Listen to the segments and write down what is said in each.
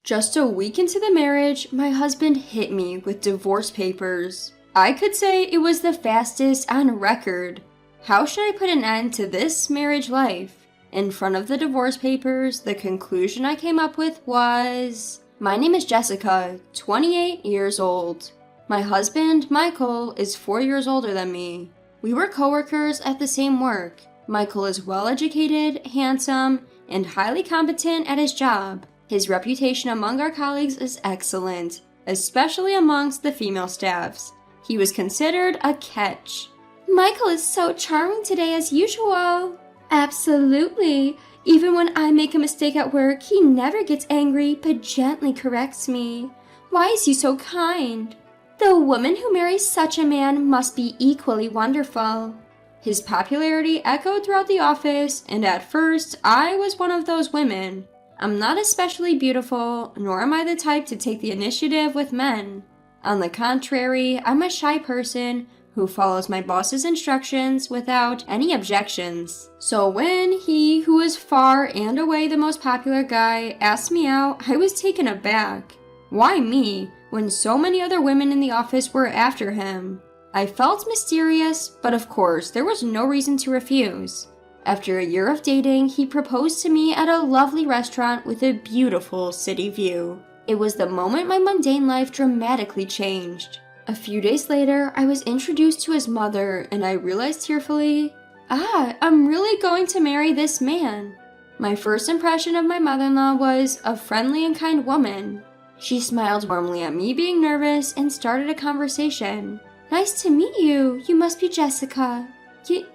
Just a week into the marriage, my husband hit me with divorce papers. I could say it was the fastest on record. How should I put an end to this marriage life? In front of the divorce papers, the conclusion I came up with was, my name is Jessica, 28 years old. My husband, Michael, is 4 years older than me. We were coworkers at the same work. Michael is well-educated, handsome, and highly competent at his job. His reputation among our colleagues is excellent, especially amongst the female staffs. He was considered a catch. Michael is so charming today as usual. Absolutely. Even when I make a mistake at work, he never gets angry but gently corrects me. Why is he so kind? The woman who marries such a man must be equally wonderful. His popularity echoed throughout the office, and at first, I was one of those women. I'm not especially beautiful, nor am I the type to take the initiative with men. On the contrary, I'm a shy person who follows my boss's instructions without any objections. So when he, who is far and away the most popular guy, asked me out, I was taken aback. Why me, when so many other women in the office were after him? I felt mysterious, but of course, there was no reason to refuse. After a year of dating, he proposed to me at a lovely restaurant with a beautiful city view. It was the moment my mundane life dramatically changed. A few days later, I was introduced to his mother, and I realized tearfully, I'm really going to marry this man. My first impression of my mother-in-law was a friendly and kind woman. She smiled warmly at me being nervous and started a conversation. Nice to meet you. You must be Jessica.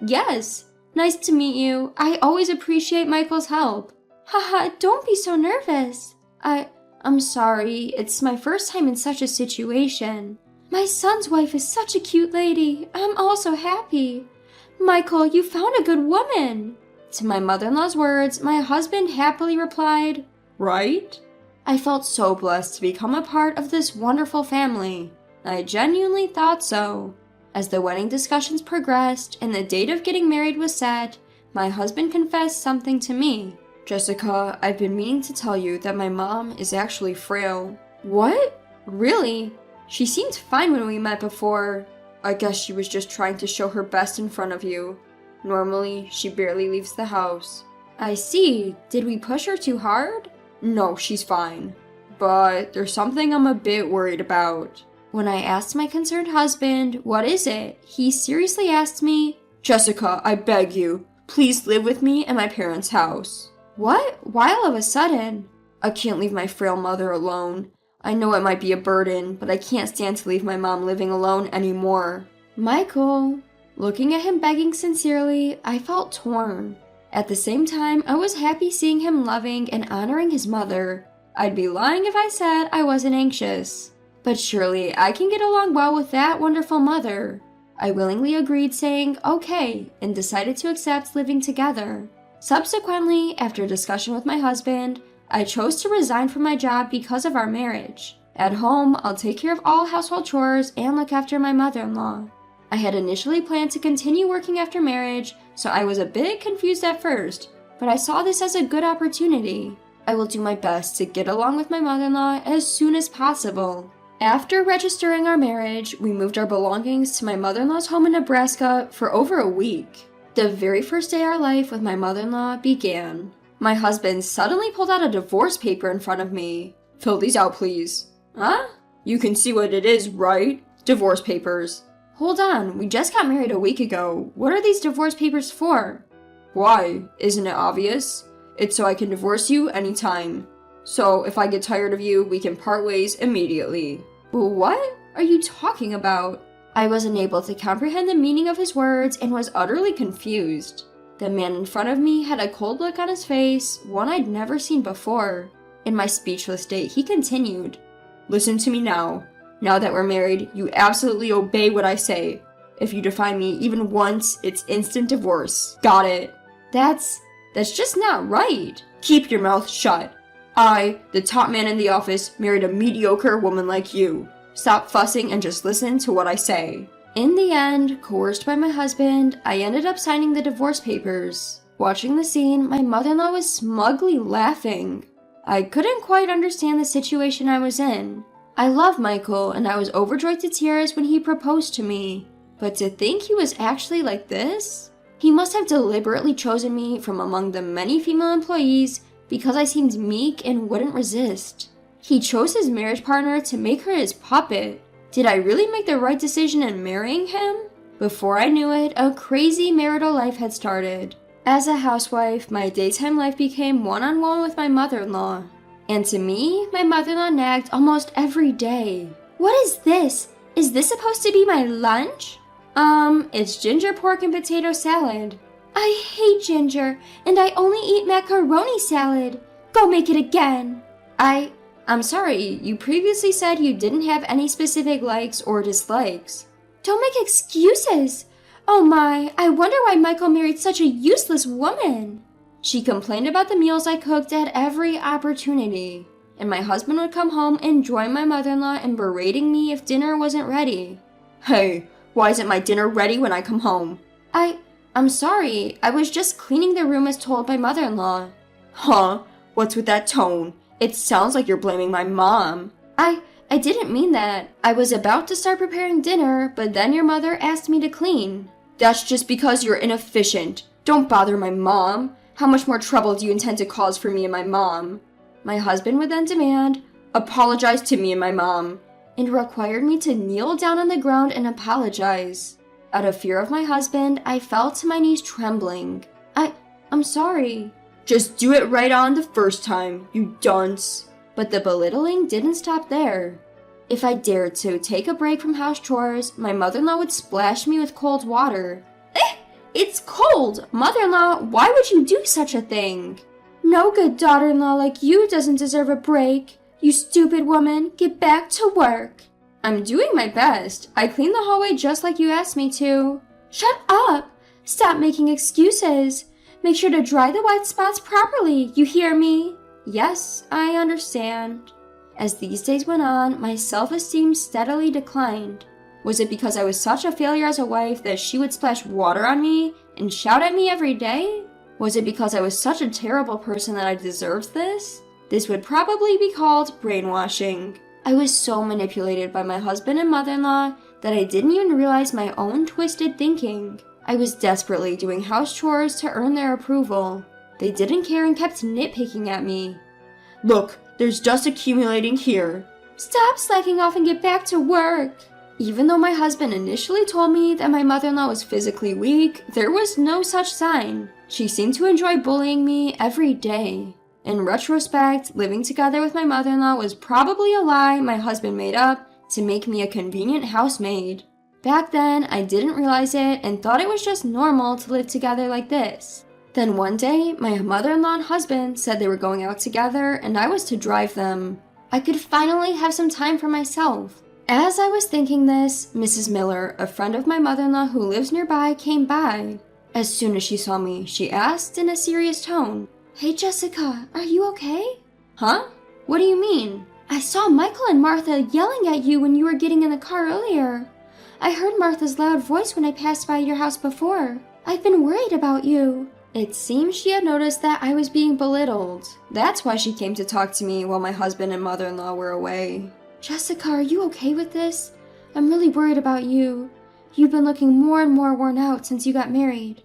Yes. Nice to meet you. I always appreciate Michael's help. Haha, don't be so nervous. I'm sorry. It's my first time in such a situation. My son's wife is such a cute lady. I'm also happy. Michael, you found a good woman. To my mother-in-law's words, my husband happily replied, right? I felt so blessed to become a part of this wonderful family. I genuinely thought so. As the wedding discussions progressed and the date of getting married was set, my husband confessed something to me. Jessica, I've been meaning to tell you that my mom is actually frail. What? Really? She seemed fine when we met before. I guess she was just trying to show her best in front of you. Normally, she barely leaves the house. I see. Did we push her too hard? No, she's fine. But there's something I'm a bit worried about. When I asked my concerned husband, what is it? He seriously asked me, Jessica, I beg you, please live with me at my parents' house. What? Why all of a sudden? I can't leave my frail mother alone. I know it might be a burden, but I can't stand to leave my mom living alone anymore. Michael. Looking at him begging sincerely, I felt torn. At the same time, I was happy seeing him loving and honoring his mother. I'd be lying if I said I wasn't anxious. But surely I can get along well with that wonderful mother. I willingly agreed, saying okay, and decided to accept living together. Subsequently, after discussion with my husband, I chose to resign from my job because of our marriage. At home, I'll take care of all household chores and look after my mother-in-law. I had initially planned to continue working after marriage, so I was a bit confused at first, but I saw this as a good opportunity. I will do my best to get along with my mother-in-law as soon as possible. After registering our marriage, we moved our belongings to my mother-in-law's home in Nebraska for over a week. The very first day our life with my mother-in-law began. My husband suddenly pulled out a divorce paper in front of me. Fill these out, please. Huh? You can see what it is, right? Divorce papers. Hold on, we just got married a week ago. What are these divorce papers for? Why? Isn't it obvious? It's so I can divorce you anytime. So, if I get tired of you, we can part ways immediately. What are you talking about? I was unable to comprehend the meaning of his words and was utterly confused. The man in front of me had a cold look on his face, one I'd never seen before. In my speechless state, he continued, Listen to me now. Now that we're married, you absolutely obey what I say. If you defy me even once, it's instant divorce. Got it? That's just not right. Keep your mouth shut. I, the top man in the office, married a mediocre woman like you. Stop fussing and just listen to what I say. In the end, coerced by my husband, I ended up signing the divorce papers. Watching the scene, my mother-in-law was smugly laughing. I couldn't quite understand the situation I was in. I love Michael, and I was overjoyed to tears when he proposed to me. But to think he was actually like this? He must have deliberately chosen me from among the many female employees because I seemed meek and wouldn't resist. He chose his marriage partner to make her his puppet. Did I really make the right decision in marrying him? Before I knew it, a crazy marital life had started. As a housewife, my daytime life became one-on-one with my mother-in-law. And to me, my mother-in-law nagged almost every day. What is this? Is this supposed to be my lunch? It's ginger pork and potato salad. I hate ginger, and I only eat macaroni salad. Go make it again. I'm sorry, you previously said you didn't have any specific likes or dislikes. Don't make excuses. Oh my, I wonder why Michael married such a useless woman. She complained about the meals I cooked at every opportunity, and my husband would come home and join my mother-in-law in berating me if dinner wasn't ready. Hey, why isn't my dinner ready when I come home? I'm sorry, I was just cleaning the room as told by mother-in-law. Huh? What's with that tone? It sounds like you're blaming my mom. I didn't mean that. I was about to start preparing dinner, but then your mother asked me to clean. That's just because you're inefficient. Don't bother my mom. How much more trouble do you intend to cause for me and my mom? My husband would then demand, apologize to me and my mom, and required me to kneel down on the ground and apologize. Out of fear of my husband, I fell to my knees trembling. I'm sorry. Just do it right on the first time, you dunce. But the belittling didn't stop there. If I dared to take a break from house chores, my mother-in-law would splash me with cold water. It's cold! Mother-in-law, why would you do such a thing? No good daughter-in-law like you doesn't deserve a break. You stupid woman, get back to work. I'm doing my best. I cleaned the hallway just like you asked me to. Shut up! Stop making excuses. Make sure to dry the white spots properly, you hear me? Yes, I understand. As these days went on, my self-esteem steadily declined. Was it because I was such a failure as a wife that she would splash water on me and shout at me every day? Was it because I was such a terrible person that I deserved this? This would probably be called brainwashing. I was so manipulated by my husband and mother-in-law that I didn't even realize my own twisted thinking. I was desperately doing house chores to earn their approval. They didn't care and kept nitpicking at me. Look, there's dust accumulating here. Stop slacking off and get back to work. Even though my husband initially told me that my mother-in-law was physically weak, there was no such sign. She seemed to enjoy bullying me every day. In retrospect, living together with my mother-in-law was probably a lie my husband made up to make me a convenient housemaid. Back then, I didn't realize it and thought it was just normal to live together like this. Then one day, my mother-in-law and husband said they were going out together and I was to drive them. I could finally have some time for myself. As I was thinking this, Mrs. Miller, a friend of my mother-in-law who lives nearby, came by. As soon as she saw me, she asked in a serious tone, Hey Jessica, are you okay? Huh? What do you mean? I saw Michael and Martha yelling at you when you were getting in the car earlier. I heard Martha's loud voice when I passed by your house before. I've been worried about you. It seems she had noticed that I was being belittled. That's why she came to talk to me while my husband and mother-in-law were away. Jessica, are you okay with this? I'm really worried about you. You've been looking more and more worn out since you got married.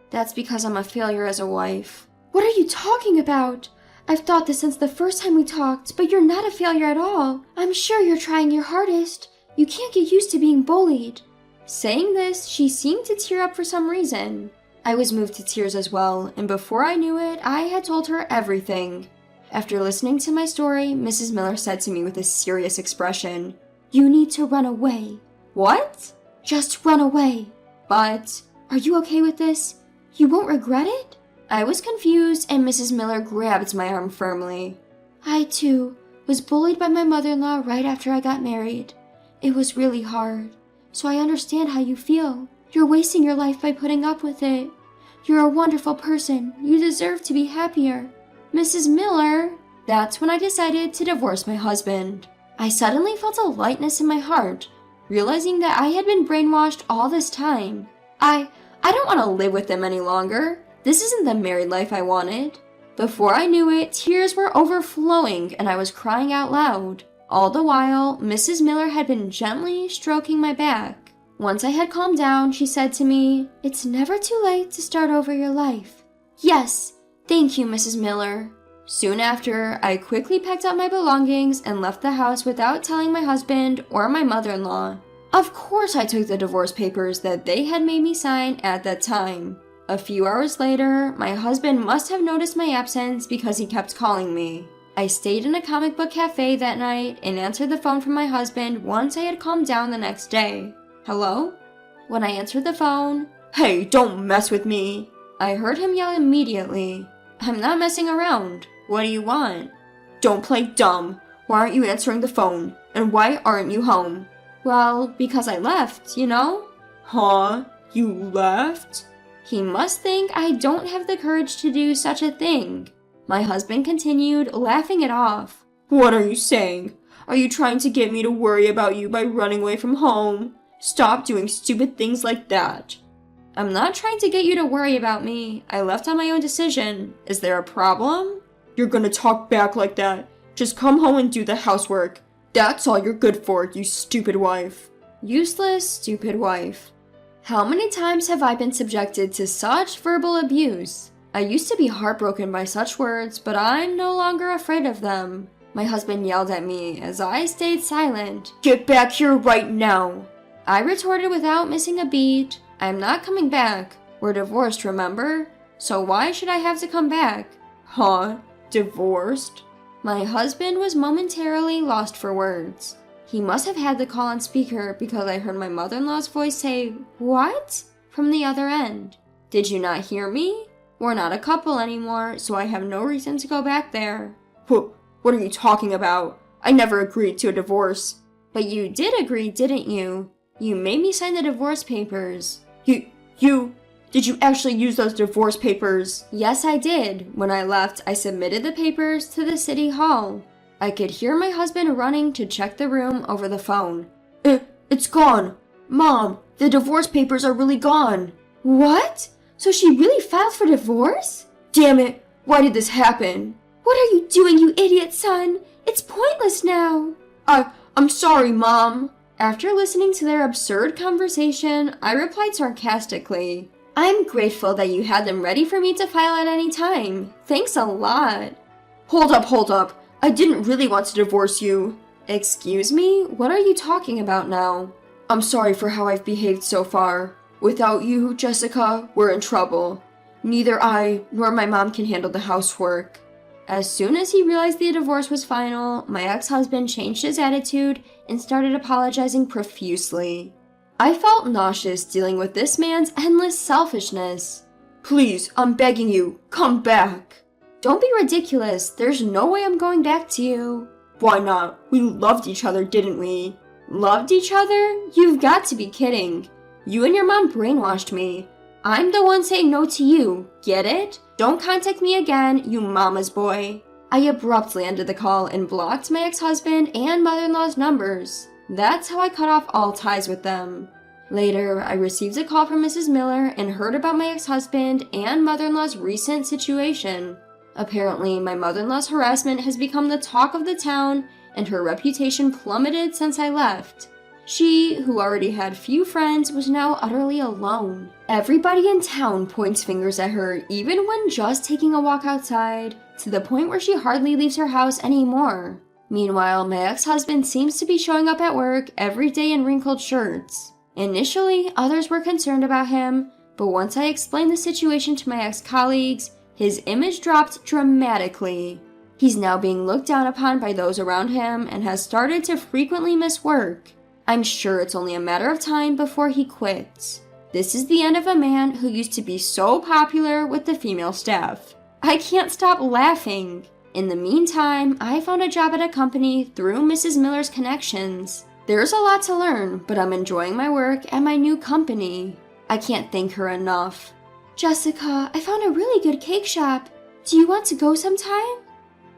That's because I'm a failure as a wife. What are you talking about? I've thought this since the first time we talked, but you're not a failure at all. I'm sure you're trying your hardest. You can't get used to being bullied. Saying this, she seemed to tear up for some reason. I was moved to tears as well, and before I knew it, I had told her everything. After listening to my story, Mrs. Miller said to me with a serious expression, You need to run away. What? Just run away. But, are you okay with this? You won't regret it? I was confused, and Mrs. Miller grabbed my arm firmly. I, too, was bullied by my mother-in-law right after I got married. It was really hard, so I understand how you feel. You're wasting your life by putting up with it. You're a wonderful person. You deserve to be happier. Mrs. Miller, that's when I decided to divorce my husband. I suddenly felt a lightness in my heart, realizing that I had been brainwashed all this time. I don't want to live with them any longer. This isn't the married life I wanted. Before I knew it, tears were overflowing and I was crying out loud. All the while, Mrs. Miller had been gently stroking my back. Once I had calmed down, she said to me, "It's never too late to start over your life." Yes, thank you, Mrs. Miller. Soon after, I quickly packed up my belongings and left the house without telling my husband or my mother-in-law. Of course I took the divorce papers that they had made me sign at that time. A few hours later, my husband must have noticed my absence because he kept calling me. I stayed in a comic book cafe that night and answered the phone from my husband once I had calmed down the next day. Hello? When I answered the phone, "Hey, don't mess with me!" I heard him yell immediately. "I'm not messing around. What do you want?" "Don't play dumb. Why aren't you answering the phone? And why aren't you home?" "Well, because I left, you know?" "Huh? You left?" He must think I don't have the courage to do such a thing. My husband continued, laughing it off. "What are you saying? Are you trying to get me to worry about you by running away from home? Stop doing stupid things like that." "I'm not trying to get you to worry about me. I left on my own decision. Is there a problem?" "You're gonna talk back like that. Just come home and do the housework. That's all you're good for, you stupid wife." Useless, stupid wife. How many times have I been subjected to such verbal abuse? I used to be heartbroken by such words, but I'm no longer afraid of them. My husband yelled at me as I stayed silent. "Get back here right now!" I retorted without missing a beat. "I'm not coming back. We're divorced, remember? So why should I have to come back?" "Huh? Divorced?" My husband was momentarily lost for words. He must have had the call on speaker because I heard my mother-in-law's voice say, "What?" from the other end. "Did you not hear me? We're not a couple anymore, so I have no reason to go back there." What are you talking about? I never agreed to a divorce." "But you did agree, didn't you? You made me sign the divorce papers." Did you actually use those divorce papers?" "Yes, I did. When I left, I submitted the papers to the city hall." I could hear my husband running to check the room over the phone. It's gone. Mom, the divorce papers are really gone." "What? So she really filed for divorce?" "Damn it, why did this happen?" "What are you doing, you idiot son? It's pointless now." I'm sorry, Mom." After listening to their absurd conversation, I replied sarcastically, "I'm grateful that you had them ready for me to file at any time. Thanks a lot." Hold up. I didn't really want to divorce you." "Excuse me? What are you talking about now?" "I'm sorry for how I've behaved so far. Without you, Jessica, we're in trouble. Neither I nor my mom can handle the housework." As soon as he realized the divorce was final, my ex-husband changed his attitude and started apologizing profusely. I felt nauseous dealing with this man's endless selfishness. "Please, I'm begging you, come back." "Don't be ridiculous. There's no way I'm going back to you." "Why not? We loved each other, didn't we?" "Loved each other? You've got to be kidding. You and your mom brainwashed me. I'm the one saying no to you. Get it? Don't contact me again, you mama's boy." I abruptly ended the call and blocked my ex-husband and mother-in-law's numbers. That's how I cut off all ties with them. Later, I received a call from Mrs. Miller and heard about my ex-husband and mother-in-law's recent situation. Apparently, my mother-in-law's harassment has become the talk of the town, and her reputation plummeted since I left. She, who already had few friends, was now utterly alone. Everybody in town points fingers at her, even when just taking a walk outside, to the point where she hardly leaves her house anymore. Meanwhile, my ex-husband seems to be showing up at work every day in wrinkled shirts. Initially, others were concerned about him, but once I explained the situation to my ex-colleagues, his image dropped dramatically. He's now being looked down upon by those around him and has started to frequently miss work. I'm sure it's only a matter of time before he quits. This is the end of a man who used to be so popular with the female staff. I can't stop laughing. In the meantime, I found a job at a company through Mrs. Miller's connections. There's a lot to learn, but I'm enjoying my work at my new company. I can't thank her enough. "Jessica, I found a really good cake shop. Do you want to go sometime?"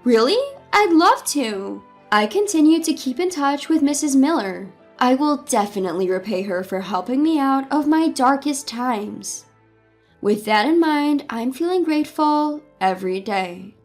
"Really? I'd love to." I continued to keep in touch with Mrs. Miller. I will definitely repay her for helping me out of my darkest times. With that in mind, I'm feeling grateful every day.